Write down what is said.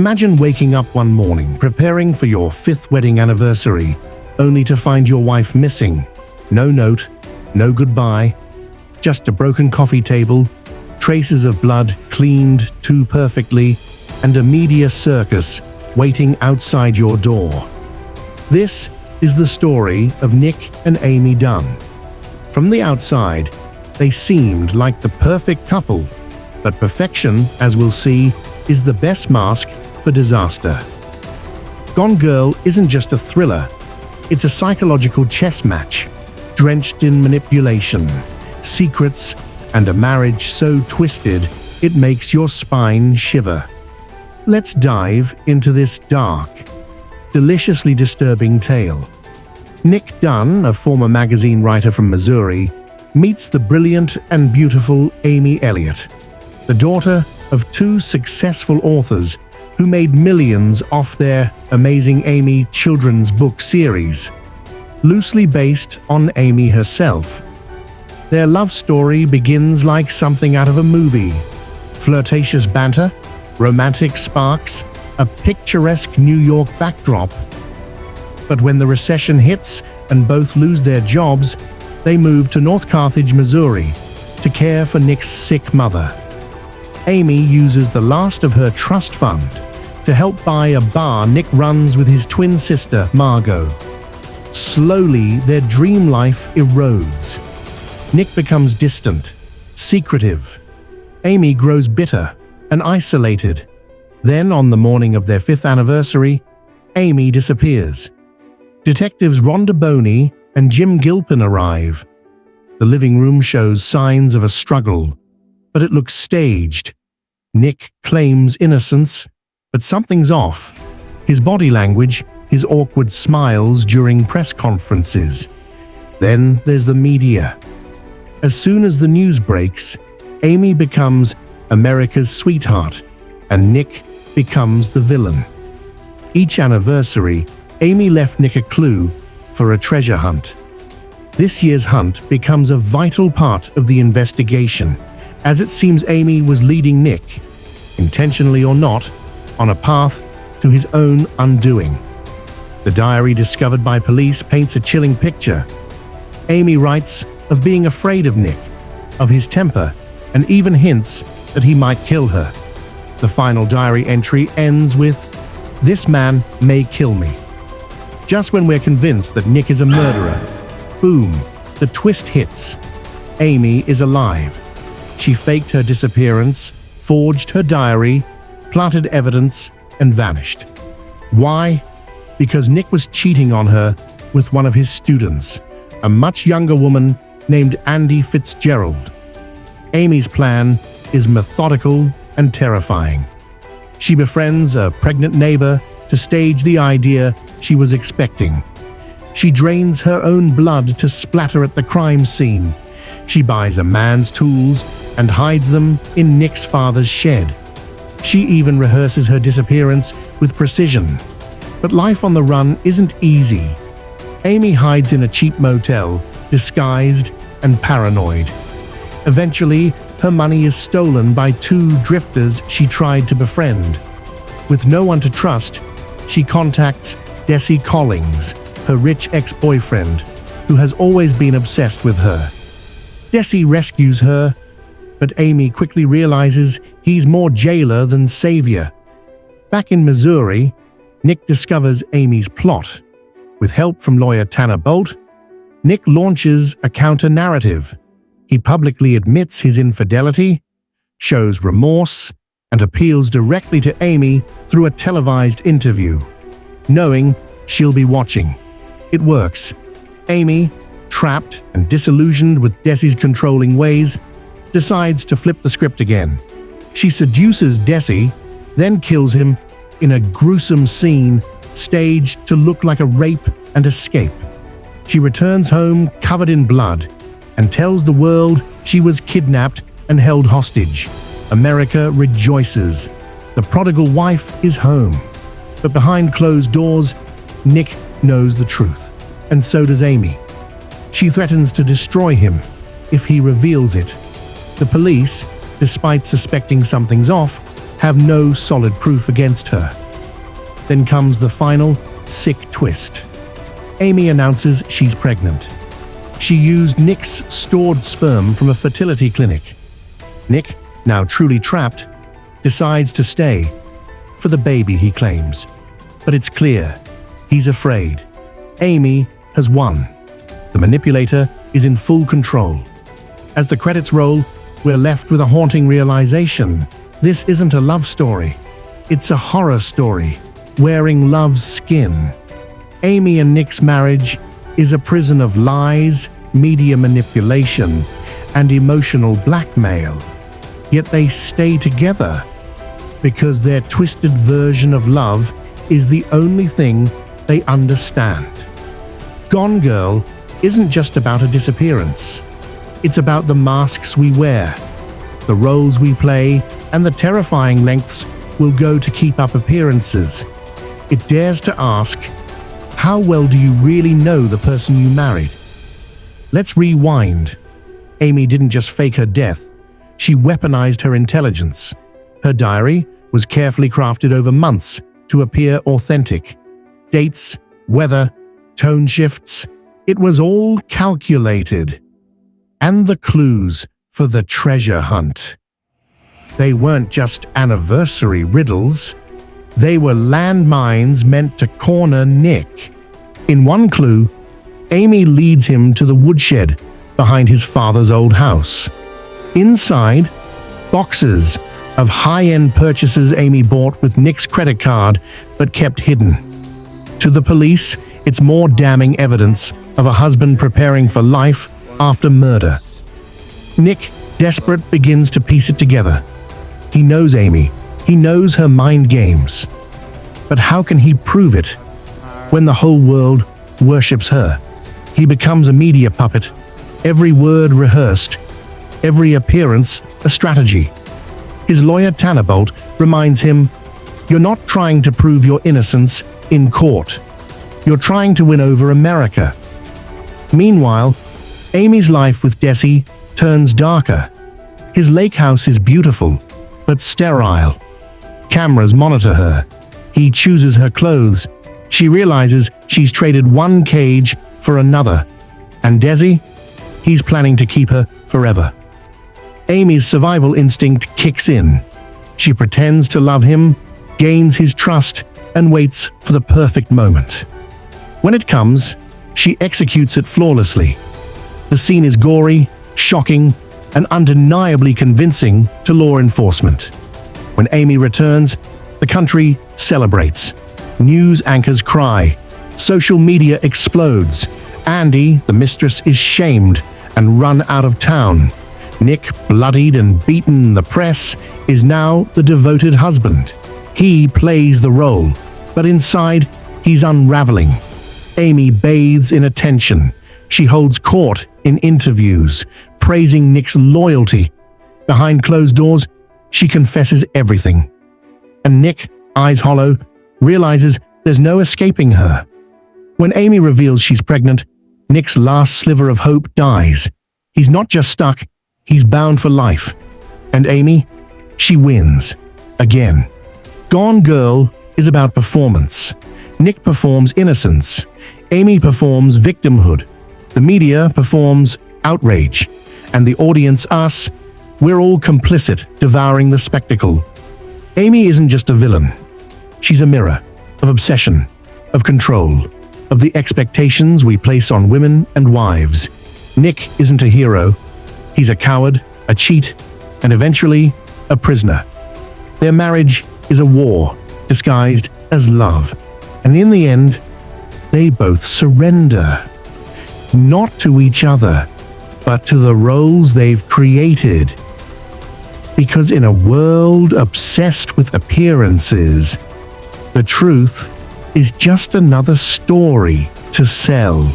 Imagine waking up one morning preparing for your 5th wedding anniversary, only to find your wife missing. No note, no goodbye, just a broken coffee table, traces of blood cleaned too perfectly, and a media circus waiting outside your door. This is the story of Nick and Amy Dunne. From the outside, they seemed like the perfect couple, but perfection, as we'll see, is the best mask for disaster. Gone Girl isn't just a thriller, it's a psychological chess match, drenched in manipulation, secrets, and a marriage so twisted it makes your spine shiver. Let's dive into this dark, deliciously disturbing tale. Nick Dunne, a former magazine writer from Missouri, meets the brilliant and beautiful Amy Elliott, the daughter of 2 successful authors who made millions off their Amazing Amy children's book series, loosely based on Amy herself. Their love story begins like something out of a movie. Flirtatious banter, romantic sparks, a picturesque New York backdrop. But when the recession hits and both lose their jobs, they move to North Carthage, Missouri, to care for Nick's sick mother. Amy uses the last of her trust fund to help buy a bar Nick runs with his twin sister, Margot. Slowly, their dream life erodes. Nick becomes distant, secretive. Amy grows bitter and isolated. Then, on the morning of their 5th anniversary, Amy disappears. Detectives Rhonda Boney and Jim Gilpin arrive. The living room shows signs of a struggle, but it looks staged. Nick claims innocence, but something's off. His body language, his awkward smiles during press conferences. Then there's the media. As soon as the news breaks, Amy becomes America's sweetheart, and Nick becomes the villain. Each anniversary, Amy left Nick a clue for a treasure hunt. This year's hunt becomes a vital part of the investigation, as it seems Amy was leading Nick, intentionally or not, on a path to his own undoing. The diary discovered by police paints a chilling picture. Amy writes of being afraid of Nick, of his temper, and even hints that he might kill her. The final diary entry ends with, "This man may kill me." Just when we're convinced that Nick is a murderer, boom, the twist hits. Amy is alive. She faked her disappearance, forged her diary, planted evidence, and vanished. Why? Because Nick was cheating on her with one of his students, a much younger woman named Andy Fitzgerald. Amy's plan is methodical and terrifying. She befriends a pregnant neighbor to stage the idea she was expecting. She drains her own blood to splatter at the crime scene. She buys a man's tools and hides them in Nick's father's shed. She even rehearses her disappearance with precision. But life on the run isn't easy. Amy hides in a cheap motel, disguised and paranoid. Eventually, her money is stolen by 2 drifters she tried to befriend. With no one to trust, she contacts Desi Collings, her rich ex-boyfriend, who has always been obsessed with her. Desi rescues her, but Amy quickly realizes he's more jailer than savior. Back in Missouri, Nick discovers Amy's plot. With help from lawyer Tanner Bolt, Nick launches a counter-narrative. He publicly admits his infidelity, shows remorse, and appeals directly to Amy through a televised interview, knowing she'll be watching. It works. Amy, trapped and disillusioned with Desi's controlling ways, decides to flip the script again. She seduces Desi, then kills him in a gruesome scene staged to look like a rape and escape. She returns home covered in blood and tells the world she was kidnapped and held hostage. America rejoices. The prodigal wife is home. But behind closed doors, Nick knows the truth, and so does Amy. She threatens to destroy him if he reveals it. The police, despite suspecting something's off, have no solid proof against her. Then comes the final, sick twist. Amy announces she's pregnant. She used Nick's stored sperm from a fertility clinic. Nick, now truly trapped, decides to stay. For the baby, he claims. But it's clear, he's afraid. Amy has won. The manipulator is in full control. As the credits roll, we're left with a haunting realization. This isn't a love story. It's a horror story, wearing love's skin. Amy and Nick's marriage is a prison of lies, media manipulation, and emotional blackmail. Yet they stay together because their twisted version of love is the only thing they understand. Gone Girl isn't just about a disappearance. It's about the masks we wear, the roles we play, and the terrifying lengths we'll go to keep up appearances. It dares to ask, how well do you really know the person you married? Let's rewind. Amy didn't just fake her death, she weaponized her intelligence. Her diary was carefully crafted over months to appear authentic. Dates, weather, tone shifts, it was all calculated. And the clues for the treasure hunt. They weren't just anniversary riddles, they were landmines meant to corner Nick. In one clue, Amy leads him to the woodshed behind his father's old house. Inside, boxes of high-end purchases Amy bought with Nick's credit card but kept hidden. To the police, it's more damning evidence of a husband preparing for life after murder. Nick, desperate, begins to piece it together. He knows Amy. He knows her mind games. But how can he prove it when the whole world worships her? He becomes a media puppet, every word rehearsed, every appearance a strategy. His lawyer Tannenbolt reminds him, "You're not trying to prove your innocence in court. You're trying to win over America." Meanwhile, Amy's life with Desi turns darker. His lake house is beautiful, but sterile. Cameras monitor her. He chooses her clothes. She realizes she's traded one cage for another. And Desi? He's planning to keep her forever. Amy's survival instinct kicks in. She pretends to love him, gains his trust, and waits for the perfect moment. When it comes, she executes it flawlessly. The scene is gory, shocking, and undeniably convincing to law enforcement. When Amy returns, the country celebrates. News anchors cry. Social media explodes. Andy, the mistress, is shamed and run out of town. Nick, bloodied and beaten in the press, is now the devoted husband. He plays the role, but inside, he's unraveling. Amy bathes in attention. She holds court in interviews, praising Nick's loyalty. Behind closed doors, she confesses everything. And Nick, eyes hollow, realizes there's no escaping her. When Amy reveals she's pregnant, Nick's last sliver of hope dies. He's not just stuck, he's bound for life. And Amy, she wins. Again. Gone Girl is about performance. Nick performs innocence. Amy performs victimhood. The media performs outrage. And the audience, us, we're all complicit, devouring the spectacle. Amy isn't just a villain. She's a mirror of obsession, of control, of the expectations we place on women and wives. Nick isn't a hero. He's a coward, a cheat, and eventually a prisoner. Their marriage is a war disguised as love. And in the end, they both surrender. Not to each other, but to the roles they've created. Because in a world obsessed with appearances, the truth is just another story to sell.